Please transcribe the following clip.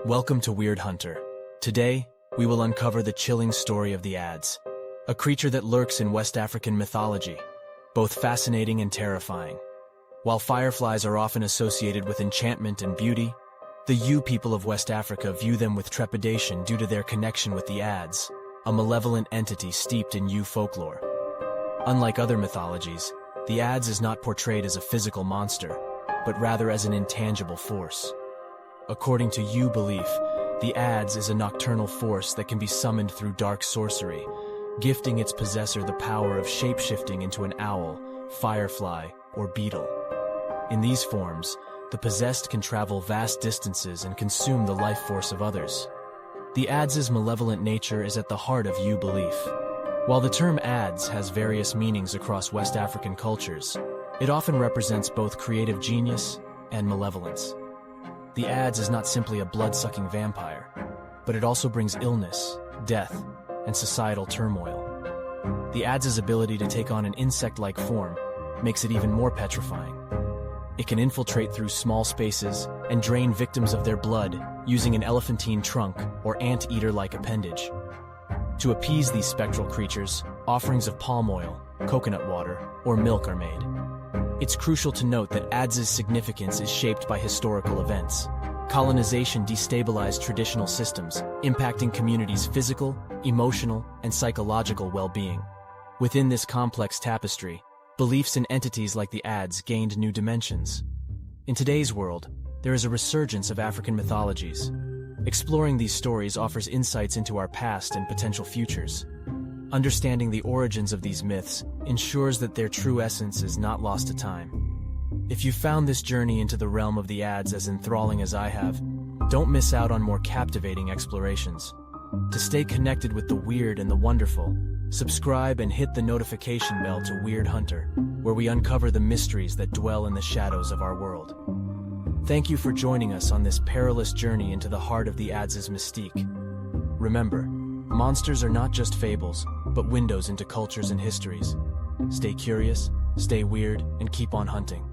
Welcome to Weird Hunter. Today, we will uncover the chilling story of the Adze, a creature that lurks in West African mythology, both fascinating and terrifying. While fireflies are often associated with enchantment and beauty, the Ewe people of West Africa view them with trepidation due to their connection with the Adze, a malevolent entity steeped in Ewe folklore. Unlike other mythologies, the Adze is not portrayed as a physical monster, but rather as an intangible force. According to Ewe belief, the Adze is a nocturnal force that can be summoned through dark sorcery, gifting its possessor the power of shapeshifting into an owl, firefly, or beetle. In these forms, the possessed can travel vast distances and consume the life force of others. The Adze's malevolent nature is at the heart of Ewe belief. While the term Adze has various meanings across West African cultures, it often represents both creative genius and malevolence. The Adze is not simply a blood-sucking vampire, but it also brings illness, death, and societal turmoil. The Adze's ability to take on an insect-like form makes it even more petrifying. It can infiltrate through small spaces and drain victims of their blood using an elephantine trunk or anteater-like appendage. To appease these spectral creatures, offerings of palm oil, coconut water, or milk are made. It's crucial to note that Adze's significance is shaped by historical events. Colonization destabilized traditional systems, impacting communities' physical, emotional, and psychological well-being. Within this complex tapestry, beliefs in entities like the Adze gained new dimensions. In today's world, there is a resurgence of African mythologies. Exploring these stories offers insights into our past and potential futures. Understanding the origins of these myths ensures that their true essence is not lost to time. If you found this journey into the realm of the Adze as enthralling as I have, don't miss out on more captivating explorations. To stay connected with the weird and the wonderful, subscribe and hit the notification bell to Weird Hunter, where we uncover the mysteries that dwell in the shadows of our world. Thank you for joining us on this perilous journey into the heart of the Adze's mystique. Remember, monsters are not just fables, but windows into cultures and histories. Stay curious, stay weird, and keep on hunting.